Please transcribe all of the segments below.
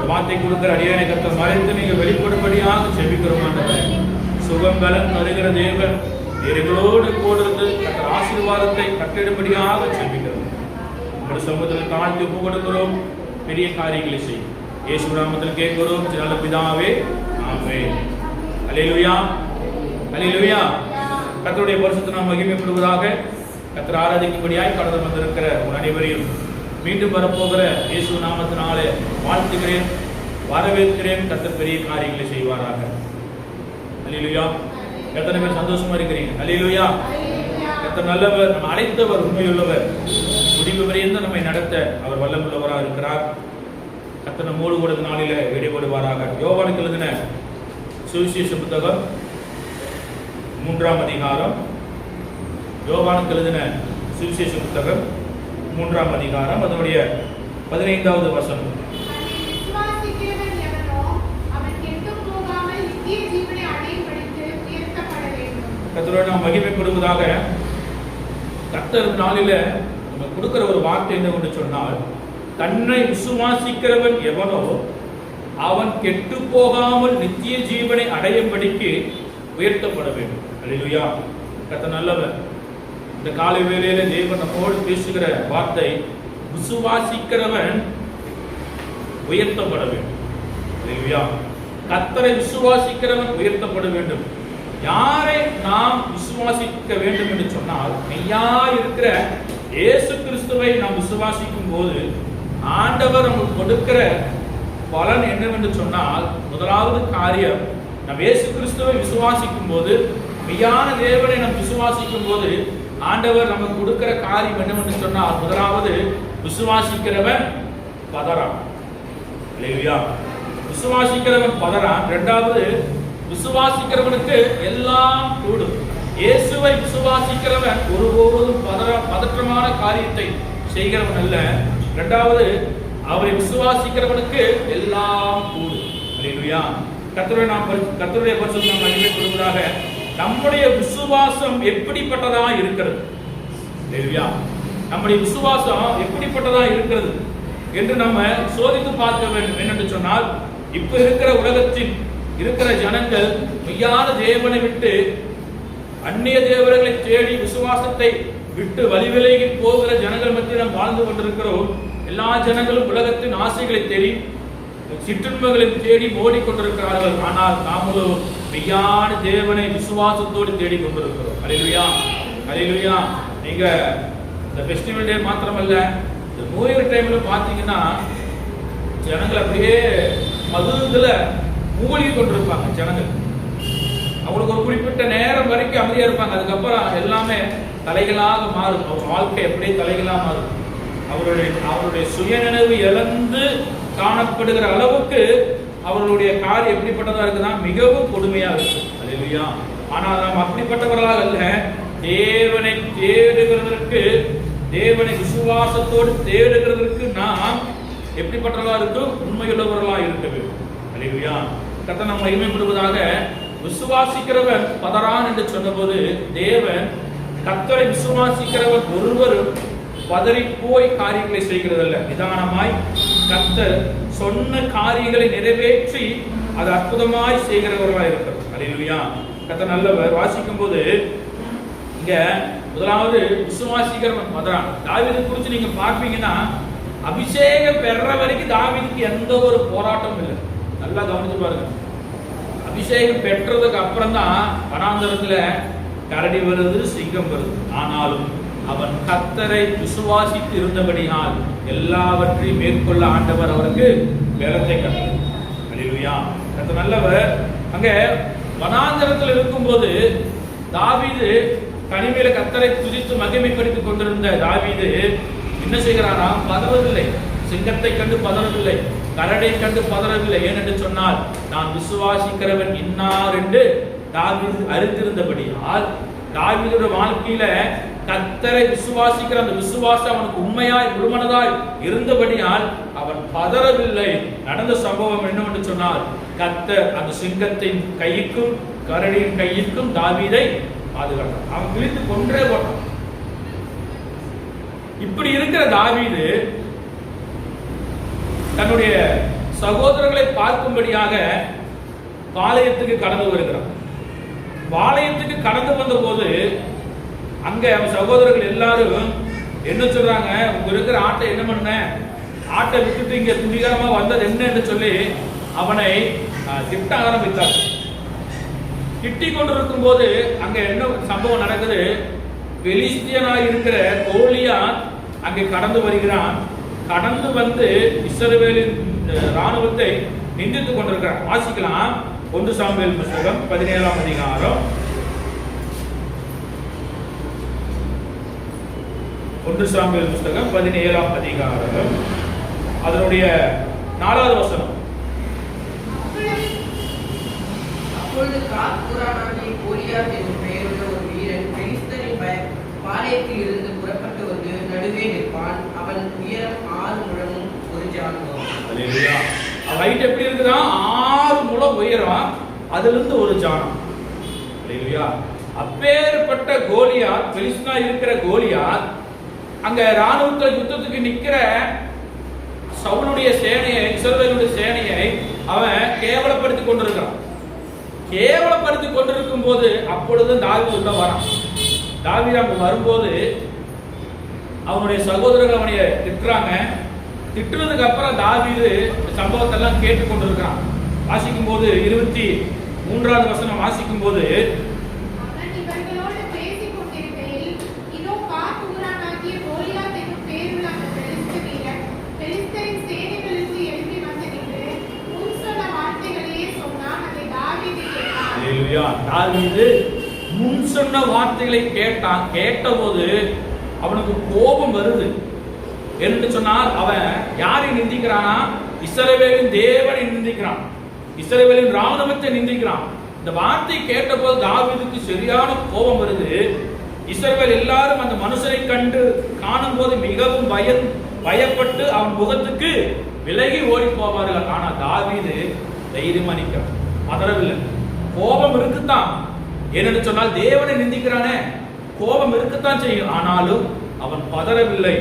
வார்த்தை கொடுக்கிற அடியானை கர்த்தர் மறைத்து நீங்க வெளிப்படும்படியாக ஜெபிக்கிறோம் ஆண்டவரே. சுகம் பலன் தருகிற தேவன் எங்களோடு கூட இருந்து கர்த்தர் ஆசீர்வாதத்தை கட்டிடும்படியாக ஜெபிக்கிறோம். உங்களுடைய சமூகத்தில் தாழ்த்தி ஒப்பு கொடுக்கிறோம். பெரிய காரியங்களை செய்யும் இயேசு நாமத்தில் கேட்கிறோம் நல்ல பிதாவே, ஆமென். அல்லேலூயா, அல்லேலூயா. கர்த்தருடைய பரிசுத்த நாமம் மகிமைப்படுவதாக. கர்த்தர் ஆராதிக்கும்படியாய் கடந்து வந்திருக்கிற உங்கள் அனைவரையும் மீண்டும் வரப்போகிற இயேசு நாமத்தினாலே வாழ்த்துகிறேன், வரவேற்கிறேன். கர்த்தர் பெரிய காரியங்களை செய்வாராக. அல்லேலூயா. எத்தனை பேர் சந்தோஷமா இருக்கிறீங்க? அல்லேலூயா. கர்த்தர் நல்லவர், நம்ம அழைத்தவர் உண்மையுள்ளவர், முடிவு வரையும் நம்மை நடத்த அவர் வல்லமுள்ளவராக இருக்கிறார். கர்த்தர் நம்மோடு கூட நாளில ஈடுபடுவாராக. யோவானுக்கு எழுதின சுவிசேஷ புத்தகம் 3ஆம் அதிகாரம். யோவானுக்கு எழுதின சுவிசேஷ புத்தகம் 3ஆம் அதிகாரம், அதனுடைய 15வது வசனம். கர்த்தரோடு நாம் மகிமைப்படுவதாக. கர்த்தர் நாளில நம்ம கொடுக்கிற ஒரு வார்த்தை என்ன சொன்னால், தன்னை விசுவாசிக்கிறவன் எவனோ அவன் கெட்டு போகாமல் நித்திய ஜீவனை அடையும்படிக்கு உயர்த்தப்பட வேண்டும். அல்லேலூயா. கர்த்தர் நல்லவர். இந்த காலை வேளையில தேவன் நம்மோடு பேசுகிற வார்த்தை, விசுவாசிக்கிறவன் உயர்த்தப்பட வேண்டும். அல்லேலூயா. கர்த்தரை விசுவாசிக்கிறவன் உயர்த்தப்பட வேண்டும். யாரை நாம் விசுவாசிக்க வேண்டும் என்று சொன்னால், மெய்யா இருக்கிற இயேசு கிறிஸ்துவை நாம் விசுவாசிக்கும் போது ஆண்டவர் நமக்கு கொடுக்கிற பலன் என்னவென்று சொன்னால், முதலாவது காரியம், நாம் இயேசு கிறிஸ்துவை விசுவாசிக்கும் போது, மெய்யான தேவனை நாம் விசுவாசிக்கும் போது ஆண்டவர் நமக்கு கொடுக்கிற காரியம் என்னவென்று சொன்னால், முதலாவது விசுவாசிக்கிறவன் பதறான். அல்லேலூயா. விசுவாசிக்கிறவன் பதறான். இரண்டாவது, விசுவாசிக்கிறவனுக்கு எல்லாம் கூடும். இயேசுவை விசுவாசிக்கிறவன் ஒருபோதும் பதற்றமான காரியத்தை செய்கிறவன் அல்ல. இரண்டாவது, அவரை விசுவாசிக்கிறவனுக்கு எல்லாம் கூடும். அல்லேலூயா. கர்த்தருடைய பரிசுத்த நாமம் மகிமைப்படுவதாக. நம்முடைய விசுவாசம் எப்படிப்பட்டதா இருக்கிறது? அல்லேலூயா. நம்முடைய விசுவாசம் எப்படிப்பட்டதா இருக்கிறது என்று நம்ம சோதித்து பார்க்க வேண்டும். என்னென்று சொன்னால், இப்ப இருக்கிற உலகத்தில் இருக்கிற ஜனங்கள் மெய்யான தேவனை விட்டு அந்நிய தேவர்களை தேடி விசுவாசத்தை விட்டு வழிவிலகி போகிற ஜனங்கள் மத்தியில் நாம் வாழ்ந்து கொண்டிருக்கிறோம். எல்லா ஜனங்களும் உலகத்தின் ஆசைகளை தேடி சிற்றுண்மைகளை தேடி ஓடிக்கொண்டிருக்கிறார்கள். ஆனால் நாமளோ மெய்யான தேவனை விசுவாசத்தோடு தேடி கொண்டிருக்கிறோம். அல்லேலூயா, அல்லேலூயா. நீங்க இந்த ஃபெஸ்டிவல் டே மாத்திரமல்ல, இந்த நியூ இயர் டைம்ல பாத்தீங்கன்னா ஜனங்கள் அப்படியே மதுல மூழ்கி கொண்டிருப்பாங்க. ஜனங்கள் அவங்களுக்கு ஒரு குறிப்பிட்ட நேரம் வரைக்கும் அமைதியா இருப்பாங்க. அதுக்கப்புறம் எல்லாமே தலைகளாக மாறும். அவர் வாழ்க்கை எப்படியே தலைகளாக மாறும். அவருடைய சுயநினைவு இழந்து காணப்படுகிற அளவுக்கு அவர்களுடைய காரியம் எப்படிப்பட்டதா இருக்குன்னா, மிகவும் கொடுமையா இருக்கு. அல்லேலூயா. ஆனால் நாம் அப்படிப்பட்டவர்களாக அல்ல. தேவனை தேடுகிறதற்கு, தேவனை விசுவாசத்தோடு தேடுகிறதற்கு நாம் எப்படிப்பட்டவர்களாக இருக்கும்? உண்மையுள்ளவர்களாக இருக்க வேண்டும். அல்லேலூயா. கர்த்தர் நம்மை மகிமைப்படுவதாக. விசுவாசிக்கிறவன் பதறான் என்று சொன்னபோது, தேவன் கர்த்தரை விசுவாசிக்கிறவன் ஒருவரும் பதறி போய் காரியங்களை செய்கிறதல்ல. நிதானமாய் கர்த்தர் சொன்ன காரியங்களை நிறைவேற்றி அது அற்புதமாய் செய்கிறவர்களாக இருக்கிறது. அல்லேலூயா. கர்த்தர் நல்லவர். வாசிக்கும் போது இங்க முதலாவது விசுவாசிக்கிறவன் பதறான். தாவீதை குறித்து நீங்க பார்ப்பீங்கன்னா, அபிஷேகம் பெற வரைக்கும் தாவீதுக்கு எந்த ஒரு போராட்டமும் இல்லை. நல்லா கவனிச்சு பாருங்க. அபிஷேகம் பெற்றதுக்கு அப்புறம் தான் வனாந்தரத்துல கரடி வருது, சிங்கம் வருது. ஆனாலும் அவன் கர்த்தரை விசுவாசித்து இருந்தபடியால் எல்லாவற்றையும் மேற்கொள்ள ஆண்டவர் அவருக்கு பலத்தை கட்டளையிட்டார். அல்லேலூயா. கர்த்தர் நல்லவர். அங்க வனாந்தரத்தில் இருக்கும்போது தாவீது தனிமையில கர்த்தரை துதித்து மகிமைப்படுத்திக் கொண்டிருந்த தாவீது என்ன செய்கிறாரா? பதறவில்லை. சிங்கத்தை கண்டு பதறவில்லை, கரடை கண்டு பதறவில்லை. ஏனென்று சொன்னால், நான் விசுவாசிக்கிறவன் இன்னார் என்று தாவீது அறிந்திருந்தபடியால், தாவீதுடைய வாழ்க்கையில கர்த்தரை விசுவாசிக்கிற அந்த விசுவாசம் அவனுக்கு உண்மையாய் முழுமனதாய் இருந்தபடியால் அவன் பதறவில்லை. நடந்த சம்பவம் என்னவென்று சொன்னால், கர்த்தர் அந்த சிங்கத்தின் கைக்கும் கரடியின் கைக்கும் தாவீதை பாதுகாத்தான். அவன் கிழித்து கொன்றே போட்டான். இப்படி இருக்கிற தாவீது தன்னுடைய சகோதரர்களை பார்க்கும்படியாக பாளையத்துக்கு கடந்து வருகிறான். பாளையத்துக்கு கடந்து வந்த போது அங்க அவன் சகோதரர்கள் எல்லாரும் என்ன சொல்றாங்க, உங்க இருக்கிற ஆட்டை என்ன பண்ண, ஆட்டை விட்டுட்டு இங்க துணிகரமா வந்தது என்ன என்று சொல்லி அவனை திட்ட ஆரம்பித்தார். திட்டி கொண்டிருக்கும் போது அங்க என்ன சம்பவம் நடக்குது, பெலிஸ்தியனாய் இருக்கிற கோலியாத் அங்கே கடந்து வருகிறான். கடந்து வந்து இஸ்ரவேலின் ராணுவத்தை நிந்தித்துக் கொண்டிருக்கிறான். வாசிக்கலாம் 1 சாமுவேல் புத்தகம் 17ஆம் அதிகாரம் 1 சாமுவேல் புத்தகம் 17ஆம் அதிகாரம் அதனுடைய 4வது வசனம். அப்பொழுது காத்புரானாகிய கோலியாத் என்னும் பெயருள்ள ஒரு வீரன் பெலிஸ்தரின் பாளையத்தில் இருந்து புறப்பட்டு வந்து நடுவே நிற்பான். அவன் உயரம் 6 முழமும் 1 ஜானும். அல்லேலூயா. ஹைட் எப்படி இருக்குதா? 6 முழம் உயரம், அதுல இருந்து 1 ஜானம். அல்லேலூயா. அப்பேற்பட்ட கோலியாத், பெலிஸ்தனா இருக்கிற கோலியாத் அங்க ராணுவத்துல யுத்தத்துக்கு நிக்கிற சவுலுடைய சேனையை, இஸ்ரவேலுடைய சேனையை அவன் கேவலப்படுத்தி கொண்டிருக்கிறான். கேவலப்படுத்தி கொண்டிருக்கும் போது அப்பொழுது தாவீது உள்ள வரான். தாவீது அங்க வரும்போது அவனுடைய சகோதரர்கள் அவனை திட்டுறாங்க. திட்டுறதுக்கு அப்புறம் தாவீது சம்பவத்தை எல்லாம் கேட்டுக் கொண்டிருக்கிறான். வாசிக்கும் போது 23வது வசனம் வாசிக்கும் போது, தாவீது முன் சொன்ன வார்த்தைகளை கேட்டான். கேட்டபோது அவனுக்கு கோபம் வருது. என்று சொன்னால் அவன் யாரை நிந்திக்கிறானா? இஸ்ரவேலின் தேவனை நிந்திக்கிறான், இஸ்ரவேலின் ராணுவத்தை நிந்திக்கிறான். இந்த வார்த்தை கேட்டபோது தாவீதுக்கு சரியான கோபம் வருது. இஸ்ரவேல் எல்லாரும் அந்த மனுஷனை கண்டு காணும் போது மிகவும் பயப்பட்டு அவன் முகத்துக்கு விலகி ஓடி போவார்கள். ஆனா தாவீது தைரியமா நிற்கிறான், பதறவில்லை. கோபம் இருக்குத்தான், ஏனென்று சொன்னால் தேவனை நிந்திக்கிறானே, கோபம் இருக்குத்தான் செய்யும். ஆனாலும் அவன் பதறவில்லை.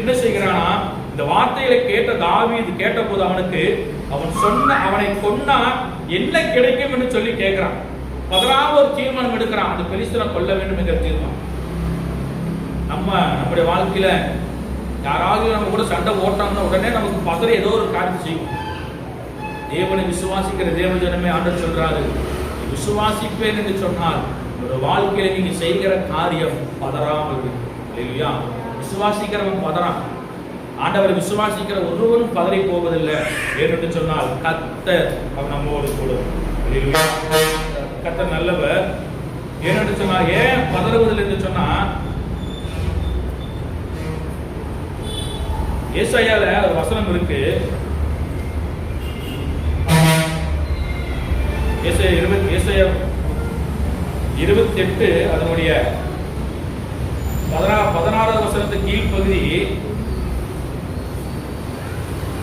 என்ன செய்கிறானா? இந்த வார்த்தைகளை கேட்ட தாவீது கேட்ட போது அவனுக்கு அவனை கொன்னா என்ன கிடைக்கும் என்று சொல்லி கேட்கிறான். பதறாம ஒரு தீர்மானம் எடுக்கிறான், அந்த பெலிஸ்தனை கொல்ல வேண்டும் என்கிற தீர்மானம். நம்முடைய வாழ்க்கையில யாராவது நம்ம கூட சண்டை ஓட்டாங்கன்னா உடனே நமக்கு பதற ஏதோ ஒரு காரியம் செய்யும். தேவனை விசுவாசிக்கிற தேவ ஜனமே ஆண்டவர் சொல்றாரு, விசுவாசிப்பேன் என்று சொன்னால் ஒரு வாழ்க்கையில நீங்க செய்கிற காரியம் பதறாமல் இல்லையா? விசுவாசிக்கிறவன் பதறான். ஆண்டவரை விசுவாசிக்கிற ஒருவரும் பதறி போவதில்லை. ஏனென்று சொன்னால் கர்த்தர் அவர் நம்மோடு கூட. கர்த்தர் நல்லவர். ஏனென்று சொன்னால் ஏன் பதறுவதில்லை என்று சொன்னா, ஏசாயால ஒரு வசனம் இருக்கு. ஏசாயா 28 அதனுடைய 16வது வசனத்துக்கு கீழ்ப்பகுதி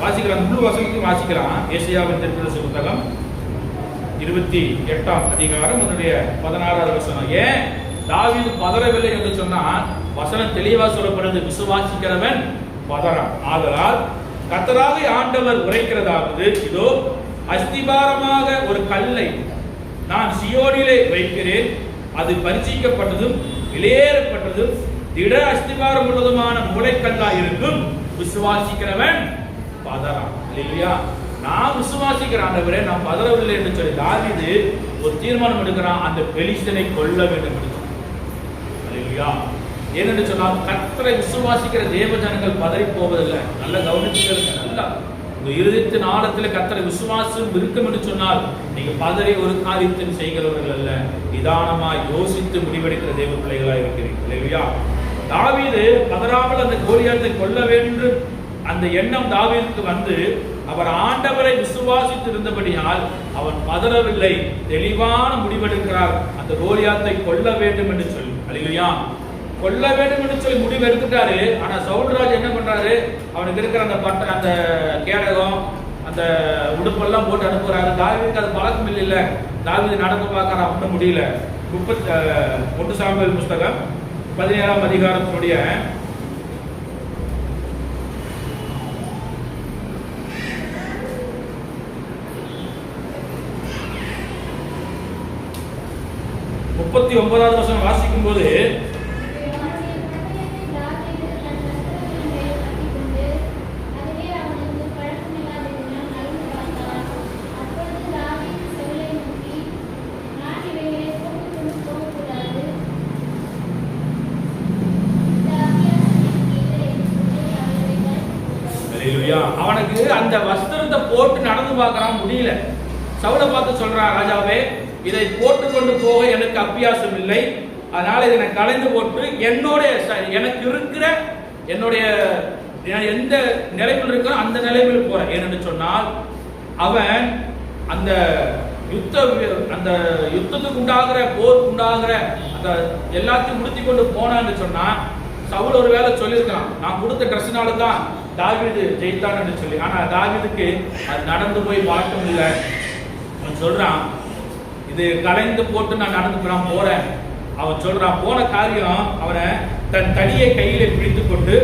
வாசிக்கலாம். முழு வசனத்தையும் வாசிக்கலாம். ஏசாயாவின் தீர்க்கதரிசி புத்தகம் 28ஆம் அதிகாரம் அதனுடைய 16வது வசனம். ஏன் தாவீது பதறவில்லை என்று சொன்னால் வசனம் தெளிவா சொல்லப்படுது, விசுவாசிக்கிறவன் பதறான். ஆதலால் கர்த்தராகிய ஆண்டவர் உரைக்கிறதாவது, இதோ அஸ்திபாரமாக ஒரு கல்லை நான் சியோனிலே வைக்கிறேன், அது பரிசீலிக்கப்பட்டதும் வெளியேறப்பட்டதும் திட அஸ்திபாரம் உள்ளதுமான மூளைக்கல்லா இருக்கும், விசுவாசிக்கிறவன் பதறான். இல்லையா? நான் விசுவாசிக்கிற ஆண்டவரே, நான் பதறவில்லை என்று சொல்லி தாவீது ஒரு தீர்மானம் எடுக்கிறான், அந்த பெலிஸ்தனை கொல்ல வேண்டும் என்று. இல்லையா? ஏனென்று சொன்னால் கர்த்தரை விசுவாசிக்கிற தேவ ஜனங்கள் பதறி போவதில்லை. நல்ல கவனிச்சுங்க. நல்லா இருதயத்தின் ஆழத்தில் கர்த்தரை விசுவாசம் இருக்கும் என்று சொன்னால் நீங்க பதறி ஒரு காரியத்தையும் செய்கிறவர்கள் அல்ல, நிதானமாய் யோசித்து முடிவெடுக்கிற தேவ பிள்ளைகளாக இருக்கிறீர்கள். இல்லையா? தாவீது பதறாமல் அந்த கோலியாத்தை கொல்ல வேண்டும் அந்த எண்ணம் தாவீதுக்கு வந்து அவர் ஆண்டவரை விசுவாசித்து இருந்தபடியால் அவன் பதறவில்லை, தெளிவான முடிவெடுக்கிறார். அந்த கோலியாத்தை கொல்ல வேண்டும் என்று சொல்லி, அல்லேலூயா, கொல்ல வேண்டும் என்று சொல்லி முடிவு எடுத்துட்டாரு. ஆனா சவுல்ராஜ் என்ன பண்றாரு? அவனுக்கு இருக்கிற அந்த கேடகம் அந்த உடுப்பெல்லாம் போட்டு அனுப்புறாரு. தாவீதுக்கு அது பழக்கம் இல்லை. தாவீது நடந்து பார்க்கறான், ஒன்றும் முடியல. 1 சாமுவேல் புத்தகம் 17ஆம் அதிகாரத்தினுடைய 1 39வது வசனம் வாசிக்கும் போது, அவனுக்கு அந்த வஸ்திரத்தை போட்டு நடந்து பார்க்கறான், முடியல. சவுலை பார்த்து சொல்றான், ராஜாவே இதை போட்டுக்கொண்டு போக எனக்கு அபியாசம் இல்லை, அதனால இதை நான் கலைந்து போட்டு எனக்கு இருக்கிற என்னுடைய எந்த நிலைமையில் இருக்கிற அந்த நிலைமையில் போறேன். ஏன்னு சொன்னால் அவன் அந்த யுத்தத்துக்கு உண்டாகிற போருக்கு உண்டாகிற அந்த எல்லாத்தையும் முடித்து கொண்டு போனான்னு சொன்னா, சவுல் ஒரு வேலை சொல்லியிருக்கான், நான் கொடுத்த ட்ரெஸ்னால தான் தாவீது ஜெயித்தான்னு சொல்லி. ஆனா தாவீதுக்கு அது நடந்து போய் பழக்கம் இல்லை. அவன் சொல்றான், இது கலைந்து போட்டு நான் நடந்து போறேன். அவன் சொல்றான், போன காரியம் அவனை தன் தடியை கையிலே பிடித்துக் கொண்டு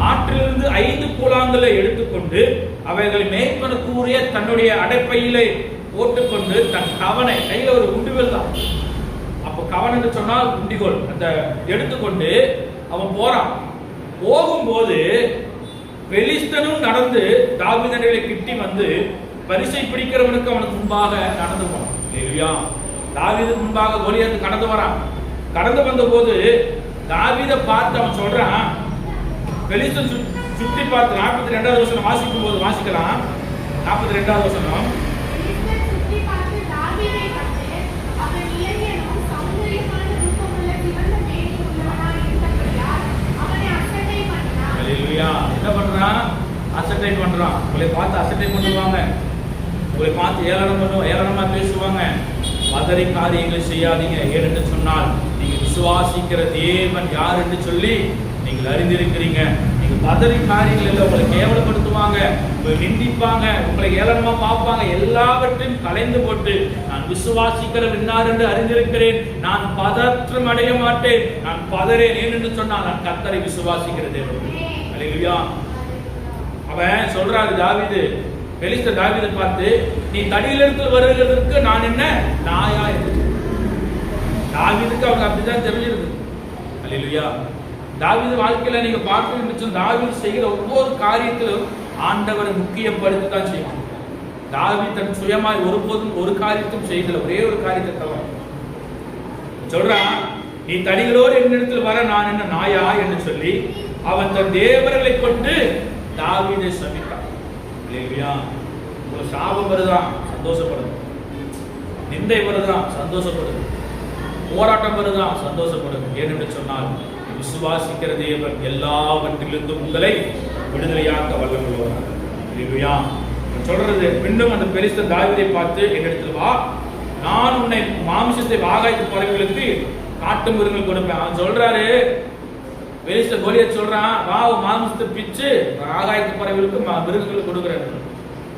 ஆற்றிலிருந்து 5 கூழாங்கலை எடுத்துக்கொண்டு அவைகளை மேய்ப்பனுக்குரிய தன்னுடைய அடைப்பையிலே போட்டுக்கொண்டு தன் கவனை கையில ஒரு உண்டிகோல் தான், அப்ப கவன் என்று சொன்னால் உண்டிகோல், அந்த எடுத்துக்கொண்டு அவன் போறான். போகும்போது பெலிஸ்தனும் நடந்து தாவீதனை கிட்டி வந்து பரிசை பிடிக்கிறவனுக்கு அவனுக்கு முன்பாக நடந்து போனான். இல்லையா, தாவீதுக்கு முன்பாக கோலியாத் கடந்து வரான். கடந்து வந்த போது தாவீதை பார்த்து அவன் சொல்றான், பெலிஸ்தன் சுற்றி பார்த்து 42வது வசனம் வாசிக்கும் போது வாசிக்கலாம். 42வது வசனம், என்ன பண்றான்? அசட்டை பண்றான். உங்களை பார்த்து அசட்டை பண்ணுவாங்க, உங்களை பார்த்து ஏளனமா பேசுவாங்க. பதறி காரியங்களை செய்யாதீங்க. ஏனென்று சொன்னால் நீங்க விசுவாசிக்கிற தேவன் யார் என்று சொல்லி நீங்கள் அறிந்திருக்கிறீங்க. நீங்க பதறி காரியங்கள் உங்களை கேவலப்படுத்துவாங்க, உங்களை நிந்திப்பாங்க, உங்களை ஏளனமா பார்ப்பாங்க. எல்லாவற்றையும் கலைந்து போட்டு நான் விசுவாசிக்கிற இன்னார் என்று அறிந்திருக்கிறேன், நான் பதற்றம் அடைய மாட்டேன், நான் பதறேன். ஏனென்று சொன்னால் நான் கர்த்தரை விசுவாசிக்கிற தேவன். அல்லேலூயா. அவன் சொல்றாரு, தாவீது பெலிஸ்தர் தாவீதை பார்த்து, நீ தடியிலிருந்து வருகிறதற்கு நான் என்ன நாயா என்று. தாவீதுக்கு அவங்க அப்படிதான் தெரிஞ்சிருக்கு. அல்லேலூயா. தாவீது வாழ்க்கையில நீங்க பார்க்கணும், தாவீது செய்கிற ஒவ்வொரு காரியத்திலும் ஆண்டவரை முக்கியப்படுத்தி தான் செய்வான். தாவீது தன் சுயமாய் ஒருபோதும் ஒரு காரியத்தையும் செய்யல, ஒரே ஒரு காரியத்தை தவிர. சொல்றான், நீ தடிகளோடு என்னிடத்தில் வர நான் என்ன நாயா என்று சொல்லி அவன் தன் தேவர்களை கொண்டு தாவீதை சபித்தான். இல்லையா, ஒரு சாபம் வருதான் சந்தோஷப்படுது, நிந்தை வருதான் சந்தோஷப்படுது, போராட்டம் வருதான் சந்தோஷப்படுது. ஏனென்று சொன்னால் விசுவாசிக்கிற தேவன் எல்லாவற்றிலிருந்தும் உங்களை விடுதலையாக்க வல்லவராக. இல்லையா, சொல்றது மீண்டும் அந்த பெலிஸ்தன் தாவீதை பார்த்து, என்னிடத்தில் வா, நான் உன்னை மாமிசத்தை ஆகாயத்து பறவைகளுக்கு காட்டு மிருகங்கள் கொடுப்பேன். அவன் சொல்றாரு, பெலிஸ்தன் கோலியாத் சொல்றான், வா மாமிசத்தை பிச்சு ஆகாயத்து பறவைகளுக்கு மிருகங்களுக்கு கொடுக்கிறேன்.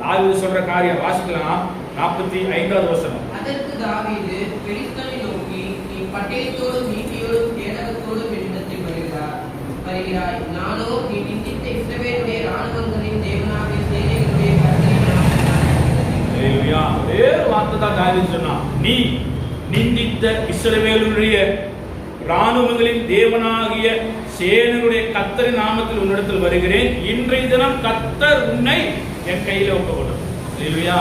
தாவீது சொல்ற காரியம் வாசிக்கலாம். 45வது வசனம். அதற்கு தாவீது பெலிஸ்தனை நோக்கி, நீ பட்டயத்தோடும் ஈட்டியோடும் கேடகத்தோடும் என்னிடத்தில் வருகிறாய், நானோ நீ நிந்தித்த இஸ்ரவேலுடைய ராணுவங்களின் தேவனாகிய சேனைகளுடைய வேறு வார்த்தை தான் தாவீது சொன்னான், நீ நிந்தித்த இஸ்ரவேலுடைய ராணுவங்களின் தேவனாகிய சேனைகளுடைய கர்த்தரின் நாமத்தில் உன்னிடத்தில் வருகிறேன், இன்றைய தினம் கர்த்தர் உன்னை என் கையில ஒப்புக்கொண்டார். அல்லேலூயா,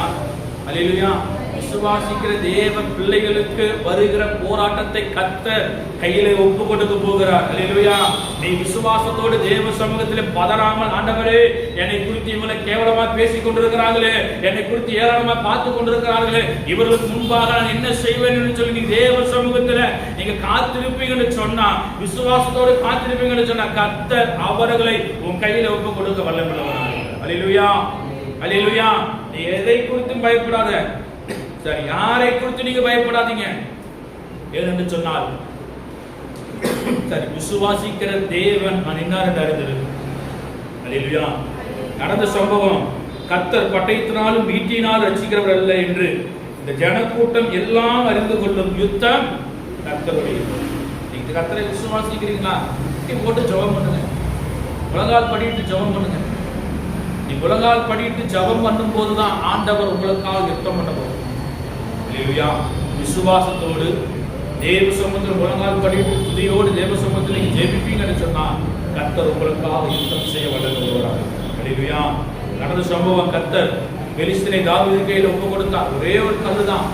அல்லேலூயா. விசுவாசிக்கிற தேவ பிள்ளைகளுக்கு வருகிற போராட்டத்தை கர்த்தர் கையில ஒப்பு கொடுக்க போகிறார். அல்லேலூயா. நீ விசுவாசத்தோடு தேவ சமூகத்திலே பதறாமல், ஆண்டவரே என்னை குறித்து இவங்களை கேவலமா பேசிக் கொண்டிருக்கிறார்களே, என்னை குறித்து ஏராளமா பார்த்து கொண்டிருக்கிறார்களே, இவர்களுக்கு முன்பாக நான் என்ன செய்வேன் என்று சொல்லி நீ தேவ சமூகத்துல நீங்க காத்திருப்பீங்கன்னு சொன்னா, விசுவாசத்தோடு காத்திருப்பீங்கன்னு சொன்னா, கர்த்தர் அவர்களை உன் கையில ஒப்பு கொடுக்க வல்லவராக. அல்லேலூயா, அல்லேலூயா. நீ எதை குறித்தும் பயப்படாத, சரி, யாரை குறித்து நீங்க பயப்படாதீங்க. ஏனென்று சொன்னால் சரி, விசுவாசிக்கிற தேவன் நான் இன்னார் என்று அறிந்திருக்கு. அல்லேலூயா. நடந்த சம்பவம், கர்த்தர் பட்டயத்தினாலும் ஈட்டியினால் ரட்சிக்கிறவர் அல்ல என்று இந்த ஜனக்கூட்டம் எல்லாம் அறிந்து கொள்ளும் யுத்தம் கர்த்தருடைய. நீங்க கர்த்தரை விசுவாசிக்கிறீங்களா? போட்டு ஜெபம் பண்ணுங்க, உலகால் படிட்டு ஜெபம் பண்ணுங்க. நீ உலகால் படிட்டு ஜெபம் பண்ணும் போதுதான் ஆண்டவர் உங்களுக்காக யுத்தம் பண்ண போகும். அல்லேலூயா. விசுவாசத்தோடு தேவ சமூகத்தில் முழங்கால் படிட்டு துதியோடு தேவ சமூகத்தில் நீங்க ஜெபிப்பீங்கன்னு சொன்னா கர்த்தர் உங்களுக்காக யுத்தம் செய்ய வல்லவராக. அல்லேலூயா. நடந்த சம்பவம், கர்த்தர் பெலிஸ்தனை தாவீது கையில் ஒப்பு கொடுத்தார். ஒரே ஒரு கல்லு தான்,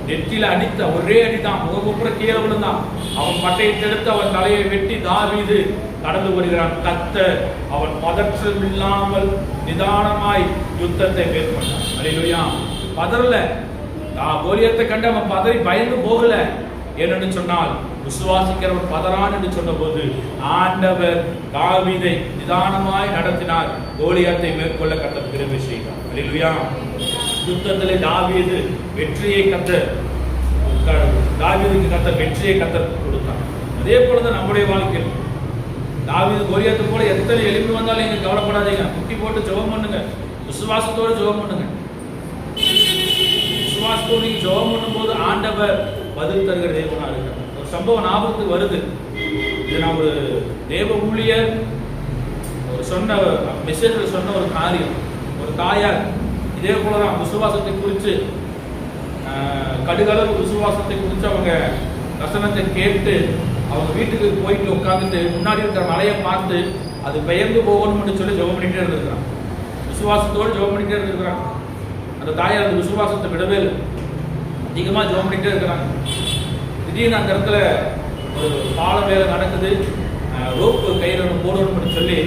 நெற்றில அடித்த ஒரே அடிதான், முகப்புற கீழே விழுந்தான். அவன் பட்டையை எடுத்து அவன் தலையை வெட்டி தாவீது கடந்து வருகிறான். கர்த்தர் அவன் பதற்றம் இல்லாமல் நிதானமாய் யுத்தத்தை மேற்கொண்டான். அல்லேலூயா. பதறல, கோலியத்தை கண்டு அவன் பதறி பயந்து போகல. ஏனென்று சொன்னால் விசுவாசிக்கிறவன் பதறான் என்று சொன்ன போது ஆண்டவர் தாவீதை நிதானமாய் நடத்தினார். கோலியத்தை மேற்கொள்ள கர்த்தர் கிருபை செய்தார். அல்லேலூயா. யுத்தத்திலே தாவீது வெற்றியை தாவீதுக்கு கர்த்தர் வெற்றியை கர்த்தர் கொடுத்தார். அதே போலதான் நம்முடைய வாழ்க்கையில் தாவீது கோலியாத்தை போல எத்தனை எலும்பு வந்தாலும் நீங்க கவலைப்படாதீங்க. முட்டி போட்டு ஜெபம் பண்ணுங்க, விசுவாசத்தோடு ஜெபம் பண்ணுங்க. விசுவாசத்தோடு நீங்க ஜெபம் பண்ணும் போது ஆண்டவர் பதில் தருகிற தேவனா இருக்கிறார். ஒரு சம்பவம் ஞாபகத்துக்கு வருது. இது நான் ஒரு தேவ ஊழியர் சொன்ன மெசேஜ்ல சொன்ன ஒரு காரியம். ஒரு தாயார் இதே போலதான் விசுவாசத்தை குறித்து கடுகளவு விசுவாசத்தை குறித்து அவங்க வசனத்தை கேட்டு அவங்க வீட்டுக்கு போயிட்டு உட்காந்துட்டு முன்னாடி இருக்கிற மலையை பார்த்து அது பெயர்ந்து போகணும்னு சொல்லி ஜெபம் பண்ணிட்டே இருந்திருக்கிறான். விசுவாசத்தோடு ஜெபம் பண்ணிட்டே இருந்திருக்கிறான். அந்த தாயார் அந்த விசுவாசத்தை விடவே இல்லை, அதிகமாக ஜெபம் பண்ணிட்டே இருக்கிறாங்க. திடீர்னு அந்த இடத்துல ஒரு பால வேலை நடக்குது. ரோப்பு கையில் ஒன்று போடணும்னு சொல்லி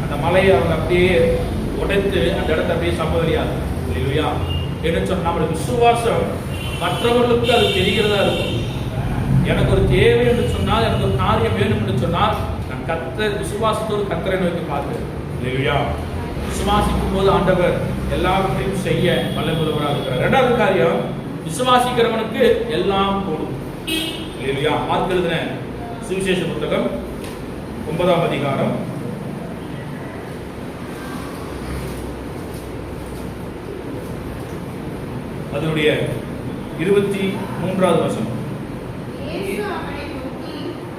அந்த மலையை அவங்க அப்படியே உடைத்து அந்த இடத்த அப்படியே சம்பவரியாது. இல்லையா? என்ன சொன்ன நம்மளுடைய விசுவாசம் மற்றவர்களுக்கு அது தெரிகிறதா இருக்கும். எனக்கு ஒரு தேவை என்று சொன்னால், எனக்கு ஒரு காரியம் வேணும் என்று சொன்னால் நான் கர்த்தர் விசுவாசத்தோடு கர்த்தரை நோக்கி பார்க்கிறேன். இல்லையா? விசுவாசிக்கும் போது ஆண்டவர் எல்லாவற்றையும் செய்ய வல்லவராக இருக்கிறார். இரண்டாவது காரியம், விசுவாசிக்கிறவனுக்கு எல்லாம் கூடும். இல்லையா? மார்க் எழுதின சுவிசேஷ புத்தகம் 9ஆம் அதிகாரம் 23வது வசனம். இயேசு அவனை நோக்கி,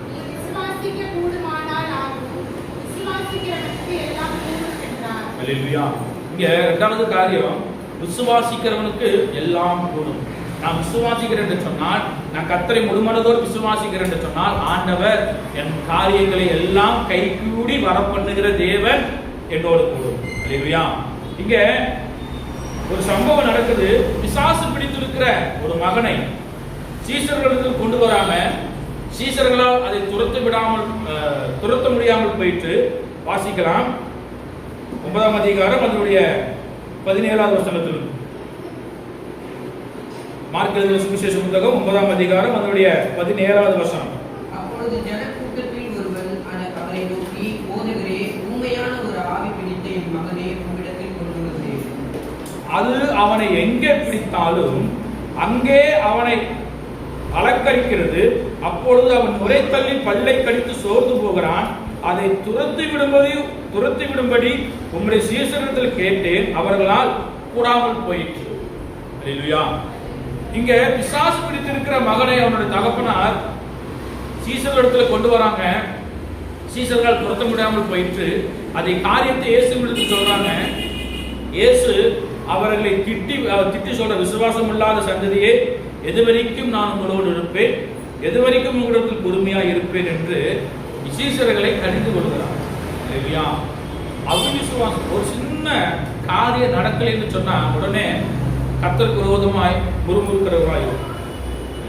நீ விசுவாசிக்க கூடுமானால் ஆகும், விசுவாசிக்கிறவனுக்கு எல்லாம் கூடும் என்றார். அல்லேலூயா. இங்க இரண்டாவது காரியம், விசுவாசிக்கிறவனுக்கு எல்லாம் கூடும். நான் விசுவாசிக்கிறேன் என்று சொன்னால், நான் கர்த்தரை முழுமனதோடு விசுவாசிக்கிறேன் என்று சொன்னால், ஆண்டவர் என் காரியங்களை எல்லாம் கைகூடி வரப்பண்ணுகிற தேவன் என்னோடு கூடும். அல்லேலூயா. இங்க ஒரு சம்பவம் நடக்குது. பிசாசு பிடித்திருக்கிற ஒரு மகனை சீசர்களுக்கு கொண்டு வராம, சீசர்களால் அதை துரத்த முடியாமல் போயிட்டு வாசிக்கலாம். 9ஆம் அதிகாரம் அதனுடைய 17வது வசனத்தில். மார்க் எழுதின சுவிசேஷ புத்தகம் 9ஆம் அதிகாரம் அதனுடைய 17வது வசனம். அப்பொழுது ஜனக்கூட்டத்தில் ஒருவன் அவரை நோக்கி, போதகரே, உண்மையான ஒரு ஆவி பிடித்த என் மகனே உம்மிடத்தில் கொண்டு வந்தேன். அது அவனை எங்கே பிடித்தாலும் அங்கே அவனை அலக்கரிக்கிறது. அப்பொழுது அவன் நுரை தள்ளி பல்லை கடித்து சோர்ந்து போகிறான். அதை துரத்தி விடும்படி உம்முடைய சீசரிடத்தில் கேட்டேன், அவர்களால் கூடாமல் போயிற்று. அல்லேலூயா. இங்க பிசாசு பிடித்திருக்கிற மகனை அவனுடைய தகப்பனார் சீசரிடத்துல கொண்டு வராங்க. சீசர்களால் துரத்த முடியாமல் போயிற்று. அதை காரியத்தை இயேசு சொல்றாங்க. இயேசு அவர்களை திட்டி சொல்ற, விசுவாசம் இல்லாத சந்ததியே, எதுவரைக்கும் நான் உங்களோடு இருப்பேன், எதுவரைக்கும் உங்களிடத்தில் பொறுமையா இருப்பேன் என்று சீசர்களை கடிந்து கொள்கிறார். இல்லையா? அவிசுவாசம் ஒரு சின்ன காரியம் நடக்கலைன்னு சொன்னா உடனே கர்த்தருக்கு விரோதமாய் முறுமுறுக்கிறவராய்.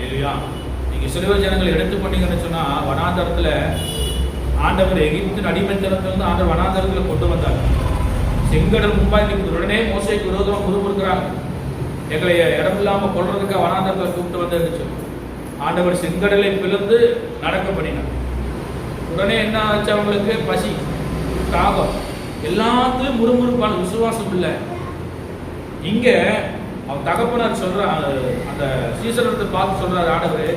இல்லையா? நீங்க சிறுவர் ஜனங்களை எடுத்து பண்ணீங்கன்னு சொன்னா, வனாந்தரத்துல ஆண்டவர் எகிப்தின் அடிமைத்தனத்திலிருந்து ஆண்டவர் வனாந்தரத்துல கொண்டு வந்தார். செங்கடல் முன்பாய் நிற்குது. உடனே மோசேக்கு விரோதமாக முறுமுறுக்கிறாங்க. எங்களை இடமில்லாம கொள்றதுக்காக வனாந்தரத்தை கூப்பிட்டு வந்து ஆண்டவர் செங்கடலை பிளந்து நடக்க பண்ணினார். உடனே என்ன ஆச்சு? அவங்களுக்கு பசி, தாகம், எல்லாத்துலயும் முறுமுறுப்பான, விசுவாசம் இல்லை. இங்க அவன் தகப்பனார் சொல்ற, அந்த சீசரத்தை பார்த்து சொல்றாரு, ஆண்டவர்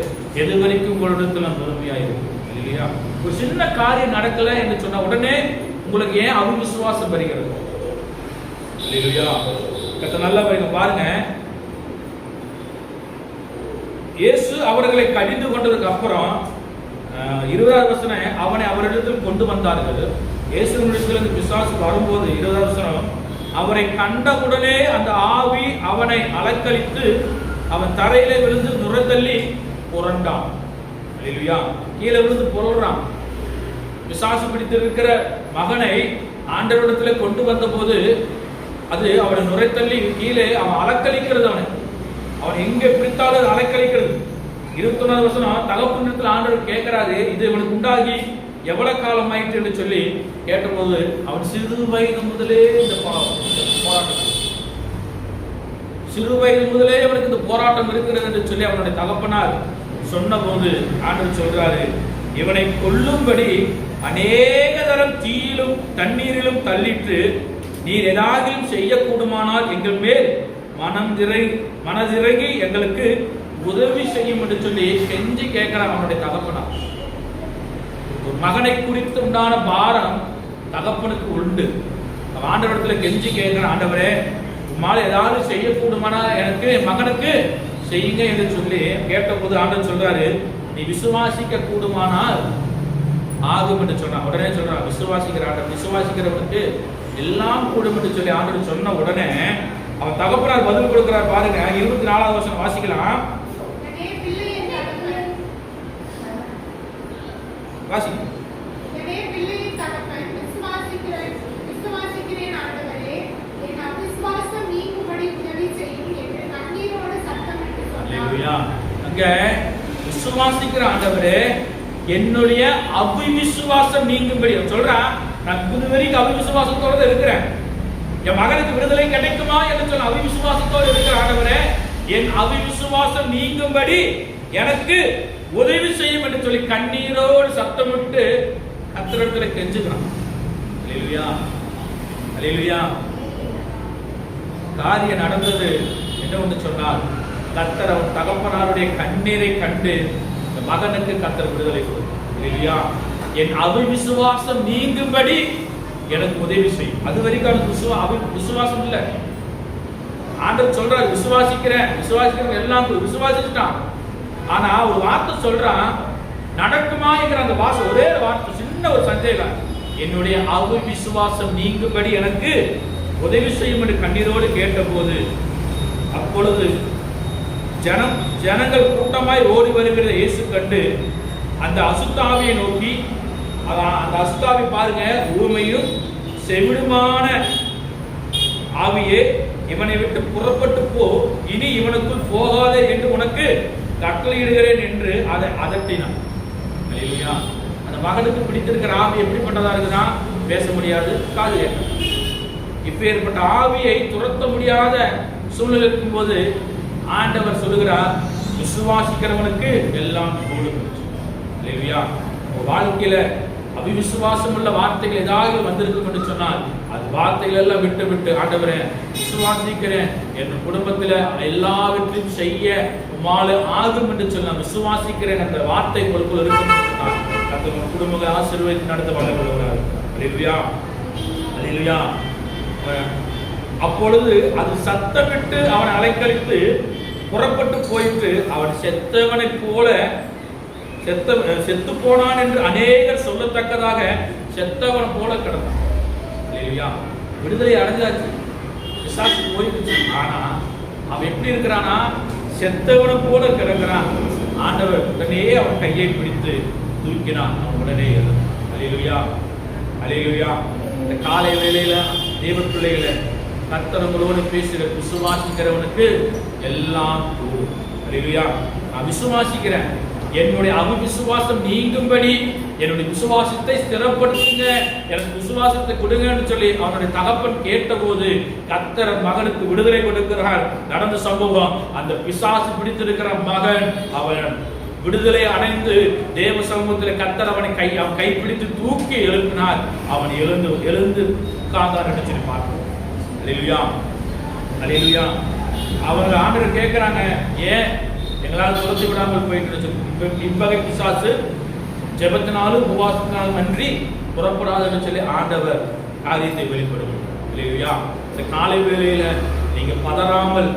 எது வரைக்கும் உங்களிடத்துல பொறுமையா இருக்கு. இல்லையா? ஒரு சின்ன காரியம் நடக்கல என்று சொன்ன உடனே உங்களுக்கு ஏன் அவிசுவாசம் வருகிறது? இல்லையா? நல்லா பாருங்க. இயேசு அவர்களை கடிந்து கொண்டதுக்கு அப்புறம் 20வது வசனம், அவனை அவரிடத்தில் கொண்டு வந்தார்கள். இயேசுவிடத்தில் பிசாசு வரும்போது 20வது வசனம், அவரை கண்டவுடனே அந்த ஆவி அவனை அலக்கழித்து அவன் தரையிலே விழுந்து நுரைத்தள்ளி புரண்டான். அல்லேலூயா. கீழே விழுந்து புரள்றான். பிசாசு பிடித்திருக்கிற மகனை ஆண்டவரிடத்துல கொண்டு வந்த போது அது அவனை நுரைத்தள்ளி கீழே அவன் அலக்களிக்கிறது. அவன் எங்க பிடித்தாலும் அலக்களிக்கிறது. 21 வருஷம் தகப்பனிடத்தில் ஆண்டவர் கேட்கிறாரு, இது இவனுக்கு உண்டாகி எவ்வளவு காலம் ஆயிற்று என்று சொல்லி கேட்டபோது அவன் சிறு வயது முதலே இந்த போராட்டம், சிறு வயது முதலே அவனுக்கு இந்த போராட்டம் இருக்கிறது என்று சொல்லி அவனுடைய தகப்பனார் சொன்ன போது ஆண்டவர் சொல்றாரு, இவனை கொல்லும்படி அநேக தரம் தீயிலும் தண்ணீரிலும் தள்ளிட்டு நீர் ஏதாவது செய்யக்கூடுமானால் எங்கள் மேல் மனதிறங்கி எங்களுக்கு உதவி செய்யும் என்று சொல்லி கெஞ்சி கேட்கிறான் அவனுடைய தகப்பனார். ஒரு மகனை குறித்து உண்டான பாரம் தகப்பனுக்கு உண்டு. ஆண்டவரிடத்துல கெஞ்சி கேட்கிற, ஆண்டவரே உம்மால் ஏதாவது செய்யக்கூடுமானா எனக்கு என் மகனுக்கு செய்யுங்க என்று சொல்லி கேட்டபோது ஆண்டவர் சொல்றாரு, நீ விசுவாசிக்க கூடுமானால் ஆகும் என்று சொன்னான். உடனே சொல்றான், விசுவாசிக்கிற ஆண்டவர் விசுவாசிக்கிறவனுக்கு எல்லாம் கூடும் என்று சொல்லி ஆண்டவர் சொன்ன உடனே அவன் தகப்பனார் பதில் கொடுக்கிறார். பாருங்க 24வது வருஷம் வாசிக்கலாம். அங்க விசுவாசிக்கிற ஆண்டவரே என்னுடைய அவிசுவாசம் நீங்கும்படி சொல்றான். நான் இதுவரைக்கும் அவிசுவாசத்தோட இருக்கிறேன், என் மகனுக்கு விடுதலை கிடைக்குமா என்று சொல்ல அவிசுவாசத்தோடு இருக்கிற ஆண்டவரே என் அவிசுவாசம் நீங்கும்படி எனக்கு உதவி செய்யும் என்று சொல்லி கண்ணீரோடு சத்தமிட்டு கர்த்தரிடத்தில் கெஞ்சுகிறான். அல்லேலூயா, அல்லேலூயா. காரியம் நடந்தது என்ன ஒன்று சொன்னால், கர்த்தர் அவன் தகப்பனாருடைய கண்ணீரை கண்டு இந்த மகனுக்கு கர்த்தர் விடுதலை கொடுத்தார். அல்லேலூயா. என் அவிசுவாசம் நீங்கும்படி எனக்கு உதவி செய்யும். அது வரைக்கும் விசுவாசம் இல்லை. ஆண்டவர் சொல்றாரு, விசுவாசிக்கிறேன் எல்லாம் விசுவாசிச்சுட்டான். ஆனா ஒரு வார்த்தை சொல்றான், நடக்குமா என்கிற அந்த வாசம், ஒரே வார்த்தை, சின்ன ஒரு சந்தேகம், என்னுடைய அவிசுவாசம் நீங்கும்படி எனக்கு உதவி செய்யும் என்று கண்ணீரோடு கேட்டபோது அப்பொழுது ஜனங்கள் கூட்டமாய் ஓடி வருகிற இயேசு கண்டு அந்த அசுத்தாவியை நோக்கி, அந்த அசுத்தாவி பாருங்க, ஊமையும் செவிடுமான ஆவியே இவனை விட்டு புறப்பட்டு போ, இனி இவனுக்குள் போகாதே என்று உனக்கு கட்டளையிடுகிறேன் என்று அதை அதட்டினான். அந்த மகனுக்கு பிடித்திருக்கிற ஆவி எப்படிப்பட்டதா இருக்குன்னா, பேச முடியாது, காது கேட்க. இப்ப ஏற்பட்ட ஆவியை துரத்த முடியாத சூழ்நிலை இருக்கும் போது ஆண்டவர் சொல்லுகிறார், விசுவாசிக்கிறவனுக்கு எல்லாம் கூடும். வாழ்க்கையில அவிசுவாசம் உள்ள வார்த்தைகள் ஏதாவது வந்திருக்கும் என்று சொன்னால் அது வார்த்தைகள் எல்லாம் விட்டு விட்டு, ஆண்டவரே விசுவாசிக்கிறேன், என் குடும்பத்துல எல்லாவற்றையும் செய்ய உம்மால ஆகும் என்று சொன்ன விசுவாசிக்கிறேன் என்ற வார்த்தை உங்களுக்குள் இருக்கும். குடும்பங்களை ஆசீர்வதித்து நடத்த வல்லவராக. அல்லேலூயா, அல்லேலூயா. அப்பொழுது அது சத்தமிட்டு அவனை அலைக்கழித்து புறப்பட்டு போயிட்டு அவன் செத்தவனை போல செத்து போனான் என்று அநேகர் சொல்லத்தக்கதாக செத்தவன் போல கிடந்தான். இல்லையா, விடுதலை அடைஞ்சாச்சு, பிசாசு போயிடுச்சு. ஆனா அவன் எப்படி இருக்கிறானா, செத்தவனை போல கிடக்கிறான். ஆண்டவர் உடனே அவன் கையை பிடித்து தூக்கினான். அவன் உடனே எழுந்தான். அல்லேலூயா, அல்லேலூயா. இந்த காலை வேளையில தேவ பிள்ளைகளை கர்த்தர் உங்களோடு பேசுகிற, விசுவாசிக்கிறவனுக்கு எல்லாம் கூடும். அல்லேலூயா. நான் விசுவாசிக்கிறேன், என்னுடைய அவிசுவாசம் நீங்கும்படி என்னுடைய விசுவாசத்தை ஸ்திரப்படுத்துங்க, எனக்கு விசுவாசத்தை கொடுங்கன்னு சொல்லி அவனுடைய தகப்பன் கேட்டபோது கர்த்தர் மகனுக்கு விடுதலை கொடுக்கிறார். நடந்த சம்பவம், அந்த பிசாசு பிடித்திருக்கிற மகன் அவன் விடுதலை அடைந்து தேவ சமூகத்தில் கர்த்தர் அவனை கைப்பிடித்து தூக்கி எழுப்பினார். அவன் எழுந்து உட்கார்ந்தார் என்று சொல்லி பார்க்கிறோம். அல்லேலூயா, அல்லேலூயா. அவங்க ஆண்டவர் கேட்கிறாங்க, ஏன் எங்களால் துரத்தி விடாமல் போயிட்டு இவ்வகை பிசாசு ஜெபத்தினாலும் உபவாசத்தினாலும் அன்றி புறப்படாதுன்னு சொல்லி ஆண்டவர் காரியத்தை வெளிப்படுத்தும். இல்லையா, இந்த காலை வேளையில நீங்க பதறாமல்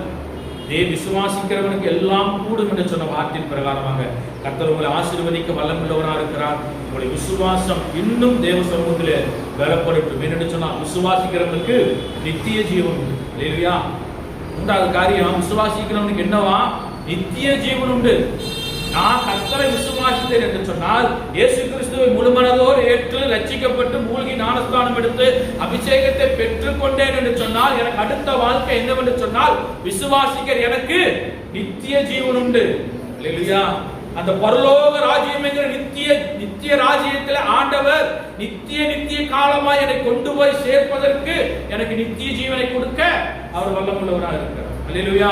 விசுவாசிக்கிறவனுக்கு எல்லாம் கூடும் என்று சொன்ன வார்த்தையின் பிரகாரமாக கர்த்தர் உங்களை ஆசீர்வதிக்க வல்லமுள்ளவராக இருக்கிறார். உங்களுடைய விசுவாசம் இன்னும் தேவ சமூகத்திலே பலப்படட்டும். என்று சொன்னால் விசுவாசிக்கிறவனுக்கு நித்திய ஜீவன் உண்டு. இல்லையா, உண்டாத காரியம், விசுவாசிக்கிறவனுக்கு என்னவா, நித்திய ஜீவன் உண்டு. நான் கர்த்தரை விசுவாசித்தேன் என்று சொன்னால், இயேசு கிறிஸ்துவை முழுமனதோடு ஏற்று ரட்சிக்கப்பட்டு மூழ்கி ஞானஸ்தானம் எடுத்து அபிஷேகத்தை பெற்றுக் கொண்டேன் என்று சொன்னால், எனக்கு அடுத்த வாழ்க்கை என்னவென்று சொன்னால், விசுவாசிக்கிற எனக்கு நித்திய ஜீவன் உண்டு. அல்லேலூயா. அந்த பரலோக ராஜ்யம் என்கிற நித்திய ராஜ்யத்தில் ஆண்டவர் நித்திய காலமாய் என்னை கொண்டு போய் சேர்ப்பதற்கு, எனக்கு நித்திய ஜீவனை கொடுக்க அவர் வல்லமுள்ளவராக இருக்கிறார். அல்லேலூயா.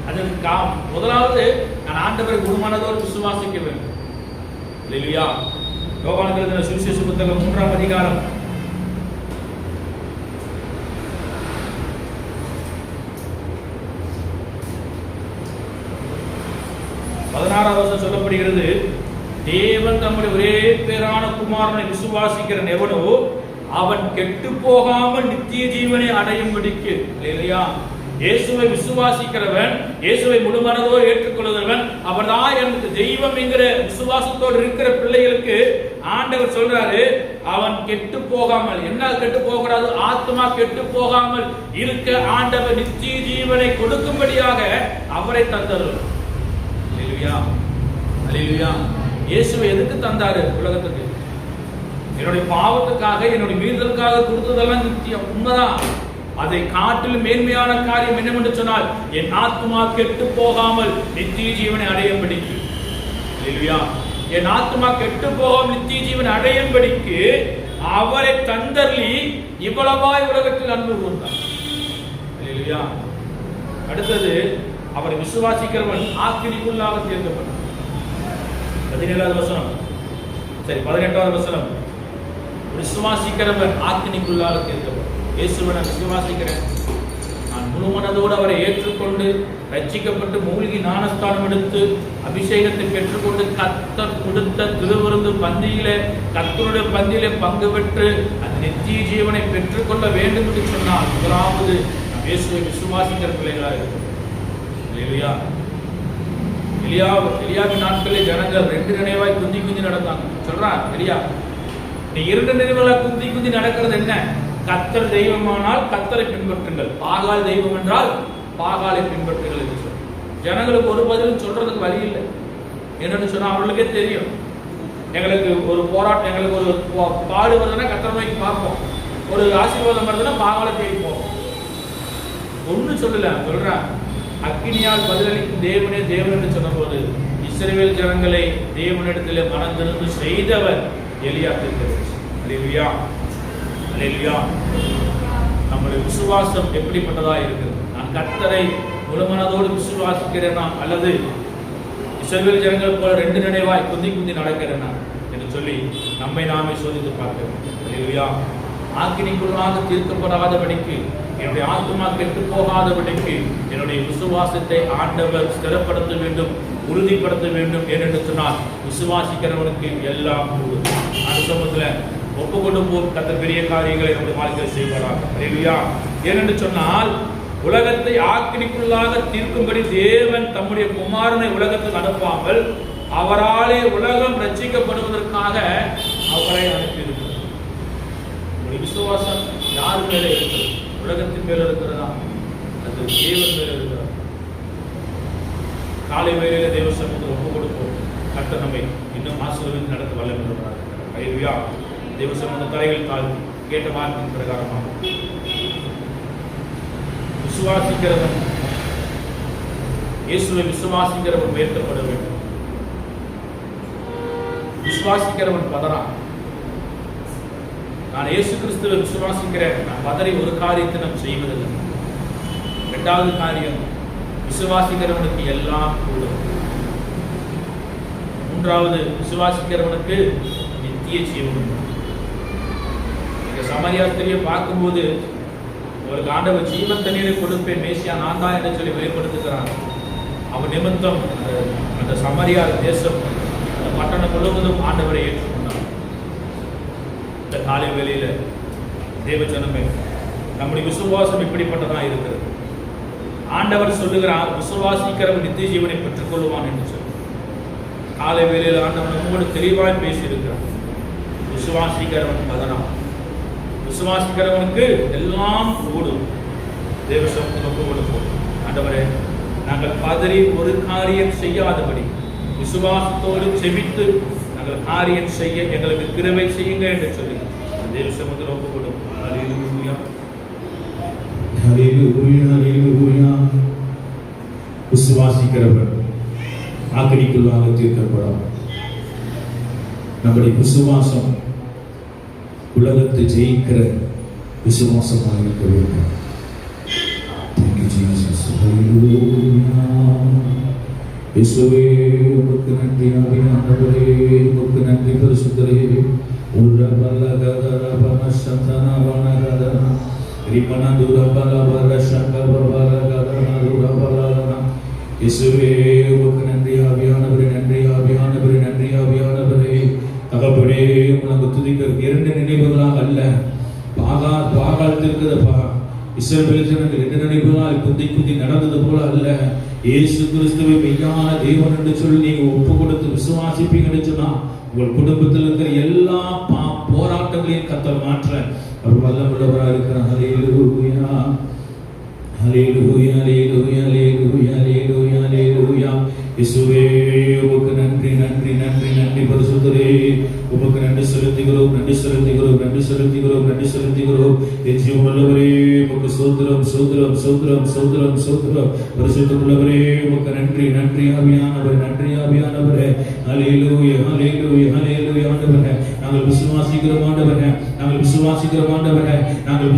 அதற்கு முதலாவது நான் ஆண்டவரை முழுமனதோடு விசுவாசிக்க வேண்டும். அல்லேலூயா. யோவான் எழுதின சுவிசேஷ புத்தகம் 3ஆம் அதிகாரம் 16ஆம் வசனம் சொல்லப்படுகிறது, தேவன் தம்முடைய ஒரே பேரான குமாரனை விசுவாசிக்கிறவன் எவனோ அவன் கெட்டு போகாமல் நித்திய ஜீவனை அடையும்படிக்கு. இல்லையா? இயேசுவை விசுவாசிக்கிறவன், இயேசுவை முழுமனதோடு ஏற்றுக்கொள்கிறவன், அவர்தான் எனக்கு தெய்வம் என்கிற விசுவாசத்தோடு இருக்கிற பிள்ளைகளுக்கு ஆண்டவர் சொல்றாரு, அவன் கெட்டு போகாமல். என்ன கெட்டு போகக்கூடாது? ஆத்மா கெட்டு போகாமல் இருக்க ஆண்டவர் நித்திய ஜீவனை கொடுக்கும்படியாக அவரை தந்தவர். அல்லேலூயா. அல்லேலூயா. இயேசுவை எதுக்கு தந்தாரு உலகத்துக்கு? என்னுடைய பாவத்துக்காக, என்னுடைய மீறுதலுக்காக கொடுத்ததெல்லாம் நித்தியம், உண்மைதான். அதை காட்டிலும் மேன்மையான காரியம் என்னவென்று சொன்னால், என் ஆத்மா கெட்டு போகாமல் நித்திய ஜீவனை அடையும்படிக்கு. அல்லேலூயா. என் ஆத்மா கெட்டு போகாமல் நித்திய ஜீவனை அடையும்படிக்கு அவரை தந்தர்லி இவ்வளவாய் உலகத்தில் அன்பு கூர்ந்தார். அல்லேலூயா. அடுத்தது, அவரை விசுவாசிக்கிறவன் ஆக்கினிக்குள்ளாக தீர்க்கப்பட்டான். 17வது வசனம், சரி 18வது வசனம், விசுவாசிக்கிறவன் ஆக்கினிக்குள்ளாக தீர்க்கப்பட்டான். இயேசுவை நான் விசுவாசிக்கிறேன், நான் முழு மனதோடு அவரை ஏற்றுக்கொண்டு ரட்சிக்கப்பட்டு மூழ்கி ஞானஸ்தானம் எடுத்து அபிஷேகத்தை பெற்றுக்கொண்டு கர்த்தர் கொடுத்த திருவிருந்து பந்தியிலே, கர்த்தருடைய பந்தியிலே பங்கு பெற்று அந்த நித்திய ஜீவனை பெற்றுக்கொள்ள வேண்டும் என்று சொன்னால், முதலாவது நாம் இயேசுவை விசுவாசிக்கிற பிள்ளைகளாக இருக்கும். எலியாவின் நாட்களிலே ஜனங்கள் 2 நினைவாய் குந்தி நடந்தாங்க. சொல்றான் எலியா, நீ 2 நினைவுகளா குந்தி நடக்கிறது என்ன? கர்த்தர் தெய்வமானால் கர்த்தரை பின்பற்றுங்கள், பாகால் தெய்வம் என்றால் பாகாலை பின்பற்றுங்கள் என்று சொல்ற. ஜனங்களுக்கு ஒரு பதிலும் சொல்றதுக்கு வழி இல்லை. என்னன்னு சொன்னா அவர்களுக்கே தெரியும், எங்களுக்கு ஒரு போராட்டம், எங்களுக்கு ஒரு பாடு வருதுன்னா கர்த்தரை நோக்கி பார்ப்போம், ஒரு ஆசீர்வாதம் வருதுன்னா பாகாலை தேடி போவோம். ஒன்னும் சொல்லல, சொல்றேன் அக்கினியால் பதிலளிக்கும் தேவனே தேவன் என்று சொன்னபோது இஸ்ரவேல் ஜனங்களை தேவனிடத்திலே மனம் திரும்பி செய்தவர் எலியா தீர்க்கதரிசி. அல்லேலூயா. அல்லேலூயா. நம்முடைய விசுவாசம் எப்படிப்பட்டதா இருக்கிறது? நான் கர்த்தரை முழுமனதோடு விசுவாசிக்கிறேனா, அல்லது இஸ்ரவேல் ஜனங்கள் போல 2 நினைவாய் குந்தி நடக்கிறேனா என்று சொல்லி நம்மை நாமே சோதித்து பார்க்கிறோம். அல்லேலூயா. ஆக்கினிக்குள்ளாக தீர்க்கப்படாதபடிக்கு, என்னுடைய ஆத்மா கெட்டு போகாதபடிக்கு என்னுடைய விசுவாசத்தை ஆண்டவர் ஸ்திரப்படுத்த வேண்டும், உறுதிப்படுத்த வேண்டும். ஏனென்று சொன்னால், விசுவாசிக்கிறவனுக்கு எல்லாம் கூடும். அந்த சமயத்தில் ஒப்புக்கொண்டு போகும் கர்த்தர் பெரிய காரியங்களை நம்முடைய வாழ்க்கையில் செய்வாராக. அல்லேலூயா. ஏனென்று சொன்னால், உலகத்தை ஆக்கினிக்குள்ளாக தீர்க்கும்படி தேவன் தம்முடைய குமாரனை உலகத்துக்கு அனுப்பாமல் அவராலே உலகம் ரட்சிக்கப்படுவதற்காக அவரை அனுப்பியிருக்கிறார். விசுவாசம் யார் மேலே இருக்கிறது? உலகத்தின் மேல இருக்கிறதா, அது தேவன் மேல இருக்கிறதா? காலை வேளையில தேவ சமூகத்தை ஒப்பு கொடுப்போம். கர்த்தர் நம்மை இன்னும் ஆசீர்வதித்து நடத்த வல்லமையுள்ளவராக இருக்கிறார். அல்லேலூயா. தேவ சமூக தலைகள் தாழ்த்தி கேட்ட வார்த்தையின் பிரகாரமாக விசுவாசிக்கிறவன், இயேசுவை விசுவாசிக்கிறவன் உயர்த்தப்பட வேண்டும். விசுவாசிக்கிறவன் பதறான். நான் இயேசு கிறிஸ்துவை விசுவாசிக்கிறேன், நான் பதறி ஒரு காரியத்தை நாம் செய்வதில்லை. 2வது காரியம், விசுவாசிக்கிறவனுக்கு எல்லாம் கூடும். 3வது, விசுவாசிக்கிறவனுக்கு நித்திய ஜீவன். இந்த சமாரியா ஸ்திரியை பார்க்கும்போது அவருக்கு ஆண்டவர் ஜீவன் தண்ணீரை கொடுப்பேன், மேசியா நான் தான் என்று சொல்லி வெளிப்படுத்துகிறான். அவன் நிமித்தம் அந்த சமாரியா தேசம், அந்த பட்டணம் முழுவதும் ஆண்டவரை ஏற்றுக்கொண்டார். இந்த காலை வேளையில தேவ ஜனமே, நம்முடைய விசுவாசம் இப்படிப்பட்டதா இருக்கிறது. ஆண்டவர் சொல்லுகிறார், விசுவாசிக்கிறவன் நித்திய ஜீவனை பெற்றுக் கொள்வான் என்று சொல்லி. காலை வேளையில ஆண்டவர் நம்மோடு தெளிவாய் பேசியிருக்கிறார். விசுவாசிக்கிறவன் பதறான், விசுவாசிக்கிறவனுக்கு எல்லாம் கூடும். தேவ சமூகத்துக்கு ஒப்பு கொடுப்போம். ஆண்டவரே, நாங்கள் பதறி ஒரு காரியம் செய்யாதபடி விசுவாசத்தோடு செபித்து நாங்கள் காரியம் செய்ய எங்களுக்கு கிருபை செய்யுங்க என்று சொல்லி தேவ சமூகத்தில் ஒப்புக் கொடுப்போம். ஹல்லேலூயா. ஹல்லேலூயா, ஹல்லேலூயா. விசுவாசிக்கிறவர் ஆக்கினைக்குள்ளாக தீர்க்கப்படும். நம்முடைய விசுவாசம் உலகத்தை ஜெயிக்கிற விசுவாசமாக இருக்க வேண்டும். Thank you, Jesus. Hallelujah. இயேசுவே உமக்கு நன்றி ஆவியானவரே, உமக்கு நன்றி பரிசுத்தரே. உரபலகதரபன சந்தனவனகதன ரிபனதுரபலவர சங்கபவரகதன துரபலகன. இயேசுவே உமக்கு நன்றி ஆவியானவரே, நன்றி ஆவியானவரே, நன்றி ஆவியானவரே. தகப்பனே உனக்கு துதிக்க இரண்டு நினைவுகளாக அல்ல, பாகாலத்திற்குதப்பா இஸ்ரவேல் ஜனங்கள் இரண்டு நினைவுகளால் குந்தி நடந்தது போல அல்ல. இயேசு கிறிஸ்துவை மெய்யான தேவன் என்று சொல்லி நீங்க ஒப்பு கொடுத்து விசுவாசிப்பீங்கன்னு சொன்னா உங்கள் குடும்பத்தில் இருக்கிற எல்லா போராட்டங்களையும் கர்த்தர் மாற்ற அவர் வல்லமுள்ளவராக இருக்கிறார். ஹல்லேலூயா, ஹல்லேலூயா, ஹல்லேலூயா, ஹல்லேலூயா, ஹல்லேலூயா, ஹல்லேலூயா. இயேசுவே உமக்கு நன்றி நன்றி நன்றி நன்றி பரிசுத்தரே. உமக்கு நன்றி செலுத்துகிறோம், நன்றி செலுத்துகிறோம், நன்றி செலுத்துகிறோம், நன்றி செலுத்துகிறோம். ஜீவனுள்ளவரே உமக்கு ஸ்தோத்திரம், ஸ்தோத்திரம், ஸ்தோத்திரம், ஸ்தோத்திரம், ஸ்தோத்திரம். பரிசுத்தமுள்ளவரே உமக்கு நன்றி நன்றி ஆவியானவரே, நன்றி ஆவியானவரே. ஹல்லேலூயா, ஹல்லேலூயா, ஹல்லேலூயா. ஆண்டவரே நாங்கள் விசுவாசிக்கிறோம், ஆண்டவரே நாங்கள் விசுவாசிக்கிறோம், ஆண்டவரே நாங்கள்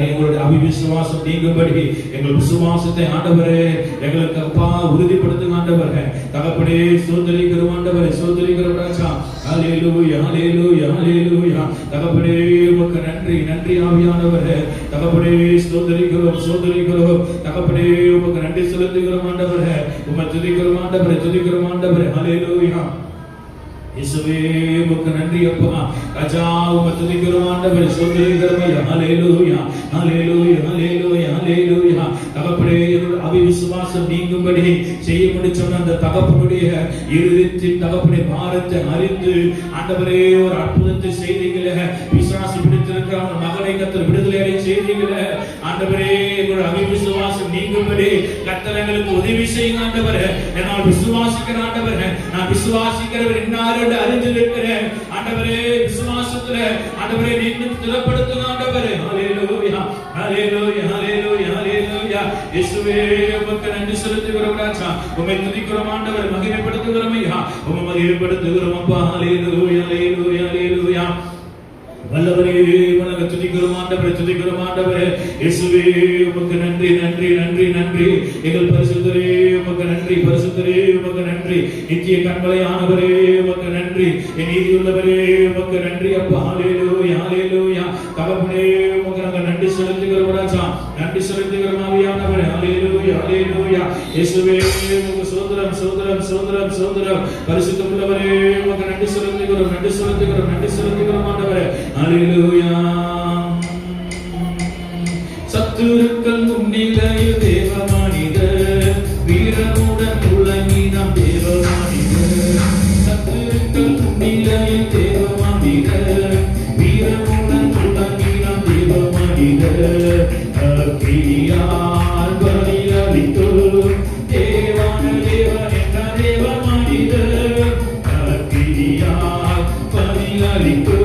எங்களுடைய அவிசுவாசம் நீங்கும்படி எங்கள் விசுவாசத்தை ஆண்டவரே எங்களுக்கு அப்பா உறுதிப்படுத்துங்க ஆண்டவரே. தகப்பனே ஸ்தோத்திரிக்கிறோம் ஆண்டவரே, ஸ்தோத்திரிக்கிறோம் ராஜா. ஹல்லேலூயா, ஹல்லேலூயா, ஹல்லேலூயா. தகப்பனே உமக்கு நன்றி நன்றி ஆவியானவரே. தகப்பனே ஸ்தோத்திரிக்கிறோம், ஸ்தோத்திரிக்கிறோம். தகப்பனே உமக்கு நன்றி செலுத்துகிறோம் ஆண்டவரே. உம்மை துதிக்கிறோம் ஆண்டவரே, துதிக்கிறோம் ஆண்டவரே. ஹல்லேலூயா. இயேசுவே உமக்கு நன்றி அப்பா. ராஜா உம்மை துதிக்கிறோம் ஆண்டவரே, ஸ்தோத்திரிக்கிறோம். ஹல்லேலூயா, ஹல்லேலூயா, ஹல்லேலூயா, ஹல்லேலூயா. தகப்பனே அவிசுவாசம் நீங்கும்படி செய்ய முடிச்சோம் அந்த தகப்பனுடைய இருதயத்தின் தகப்பனை பாரத்தை அறிந்து ஆண்டவரே ஒரு அற்புதத்தை செய்தீங்களே. விசுவாசி பிடித்திருக்கிற மகனை கர்த்தர் விடுதலை செய்தீங்களே ஆண்டவரே. எங்களுடைய அவிசுவாசம் நீங்கும்படி கர்த்தர் எங்களுக்கு உதவி செய்யுங்க ஆண்டவரே. நான் விசுவாசிக்கிற ஆண்டவரே, நான் விசுவாசிக்கிறவர் என்னாரு அறிந்திருக்கிறேன் ஆண்டவரே. விசுவாசத்துல ஆண்டவரே நீங்க திடப்படுத்துங்க ஆண்டவரே. ஹல்லேலூயா, ஹல்லேலூயா, ஹல்லேலூயா, ஹல்லேலூயா. இயேசுவே உமக்கு நன்றி செலுத்துகிறோம் ராஜா. உம்மை துதிக்கிறோம் ஆண்டவரே, மகிமைப்படுத்துகிறோம் ஐயா, உம்மை மகிமைப்படுத்துகிறோம் அப்பா. ஹல்லேலூயா, ஹல்லேலூயா, ஹல்லேலூயா. வல்லவரே உனக்கு துதிக்கிறோம் ஆண்டவரே, துதிக்கிறோம் ஆண்டவரே. இயேசுவே உமக்கு நன்றி நன்றி நன்றி நன்றி. எங்கள் பரிசுத்தரே உமக்கு நன்றி, பரிசுத்தரே உமக்கு நன்றி. நித்திய கண்மலை ஆனவரே உமக்கு நன்றி. என் நீதியுள்ளவரே உமக்கு நன்றி அப்பா. ஹல்லேலூயா, ஹல்லேலூயா. தகப்பனே உமக்கு நாங்கள் நன்றி செலுத்துகிறோம் ராஜா, நன்றி செலுத்துகிறோம் ஆவியானவரே. ஹல்லேலூயா, ஹல்லேலூயா. இயேசுவே உமக்கு ஸ்தோத்திரம், ஸ்தோத்திரம், ஸ்தோத்திரம், ஸ்தோத்திரம். பரிசுத்தமுள்ளவரே உமக்கு நன்றி செலுத்துகிறோம், நன்றி செலுத்துகிறோம், நன்றி செலுத்துகிறோம் ஆண்டவரே. ஹல்லேலூயா. சத்துருக்கள் முன்னிலையில் தேவ மனிதர் வீரமுடன் துளங்கினாம் தேவ மனிதர். சத்துருக்கள் முன்னிலையில் தேவ மனிதர் வீரமுடன் துளங்கினாம் தேவ மனிதர். அக்கினியால் பலியளித்து தேவான தேவன் என்ற தேவ மனிதர். அக்கினியால் பலியளித்து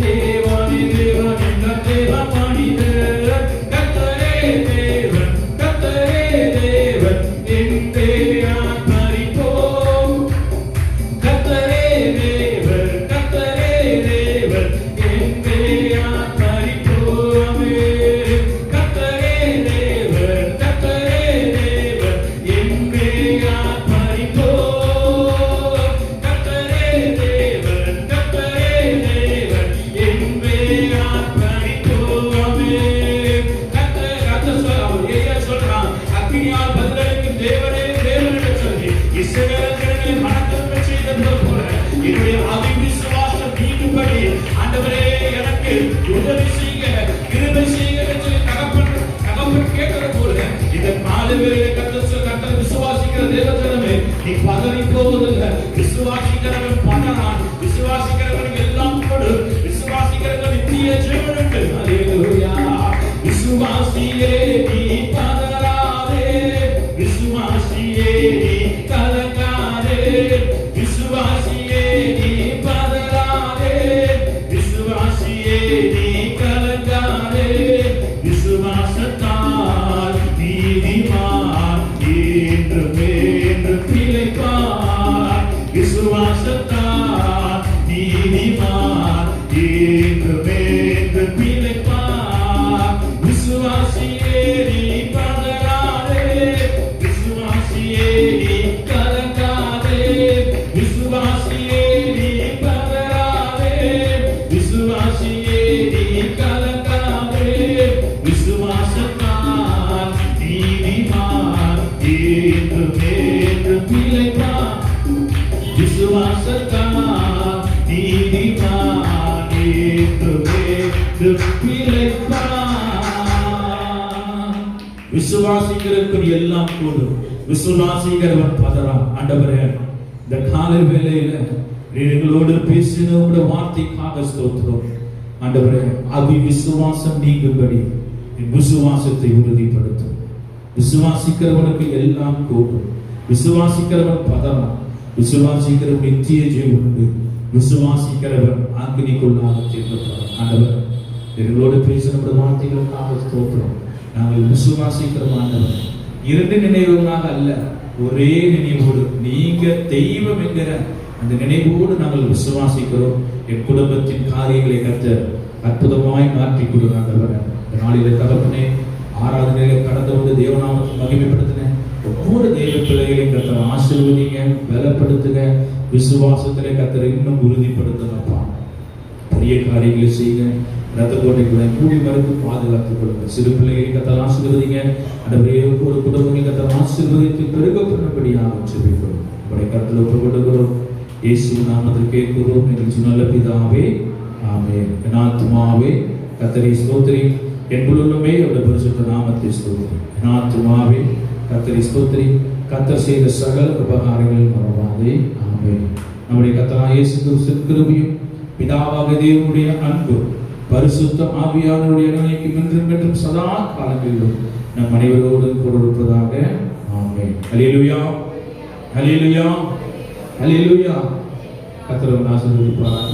தேவான தேவன் என்ற தேவ மனிதர். கர்த்தரே தேவன், கர்த்தரே தேவன் என்றே ஆர்ப்பரிப்போம். கர்த்தரே தேவன், கர்த்தரே தேவன் என்றே ஆர்ப்பரிப்போம். கர்த்தரே தேவன், கர்த்தரே தேவன் என்றே ஆர்ப்பரிப்போம். கர்த்தரே தேவன், கர்த்தரே தேவன் என்றே ஆர்ப்பரிப்போம். கர்த்தர் சொல்றான், அக்கினியால் பதிலளிக்கும் தேவனே தேவன் என்று சொல்லி இஸ்ரவேல் ஜனங்களை மனதிரும்ப செய்தது போல என்னுடைய அவிசுவாசம் நீங்கும்படி ஆண்டவரே எனக்கு உதவி செய்ய, கிருபை செய்ய என்று தகப்பன் கேட்கிற போல இந்த நாலு பேரை கர்த்தர் விசுவாசிக்கிற தேவஜனமே நீ பதறி போவதில்லை. விசுவாசிக்கிறவன் பண்ணான், விசுவாசிக்கிறவனுக்கு எல்லாம் கொடு, விசுவாசிக்கிறவன் நித்திய ஜீவன் உண்டு. ஹல்லேலூயா. விசுவாசியே நீ பதறாதே, விசுவாசியே நீ கலங்காதே. என்றும் நிலைப்பான். விசுவாசத்தால் நீதிமான் என்றும் நிலைப்பான். விசுவாசிக்கிறவன் எல்லாம் கூடும், விசுவாசிக்கிறவன் பதறான். ஆண்டவரே, இந்த காலை வேளையில எங்களோடு பேசின உங்களுடைய வார்த்தைக்காக ஸ்தோத்திரம். ஆண்டவரே, விசுவாசம் நீங்கும்படி என் விசுவாசத்தை உறுதிப்படுத்தும். விசுவாசிக்கிறவனுக்கு எல்லாம் கூடும், விசுவாசிக்கிறவன் பதறான், விசுவாசிக்கிறவன் நித்திய ஜீவன் உண்டு, விசுவாசிக்கிறவன் அக்னிக்குள்ளாக தீர்க்கப்படுவான். ஆண்டவர், எங்களோடு பேசின வார்த்தைகளுக்காக ஸ்தோத்திரம். நாங்கள் விசுவாசிக்கிறோம் ஆண்டவர். இரண்டு நினைவுகளாக அல்ல, ஒரே நினைவோடு, நீங்க தெய்வம் என்கிற அந்த நினைவோடு நாங்கள் விசுவாசிக்கிறோம். என் குடும்பத்தின் காரியங்களை கர்த்தர் அற்புதமாய் மாற்றி கொடுக்கிறார். நாளிலே தகப்பனே, ஆராதனையில கடந்து வந்து தேவநாமத்தை மகிமைப்படுத்தின ஒவ்வொரு தெய்வ பிள்ளைகளையும் கர்த்தர் ஆசீர்வதிங்க, பலப்படுத்துங்க. விசுவாசத்திலே கர்த்தர் இன்னும் உறுதிப்படுத்துங்கப்பா. பெரிய காரியங்களை செய்யுங்க. ரத்த கோட்டைகளை கூடி மறுத்து பாதுகாத்துக் கொள்ளுங்க. சிறு பிள்ளைகளை கர்த்தர் ஆசீர்வதிங்க. அந்த ஒரு குடும்பங்களை கர்த்தர் ஆசீர்வதித்து பெருகப்படும்படியாக ஜெபிக்கிறோம். உங்களுடைய கருத்தில் ஒப்புக்கொள்கிறோம். இயேசு நாமத்தில் கேட்கிறோம் எங்கள் நல்ல பிதாவே, ஆமென். என் ஆத்துமாவே கர்த்தரை ஸ்தோத்திரி, என் முழுமே அவருடைய பரிசுத்த நாமத்தை ஸ்தோத்திரி. என் ஆத்துமாவே கர்த்தரை ஸ்தோத்திரி, கர்த்தர் செய்த சகல உபகாரங்களை மறவாதே. ஆமென். நம்முடைய கர்த்தராகிய இயேசு கிறிஸ்துவின் கிருபையும் பிதாவாக தேவனுடைய அன்பு பரிசுத்த ஆவியானவருடைய இணைக்கும் என்றும் சதா காலங்களிலும் நம் அனைவரோடு கூட இருப்பதாக. ஆமென். ஹல்லேலூயா, ஹல்லேலூயா, ஹல்லேலூயா. கர்த்தர் ஆசீர்வதிப்பாராக.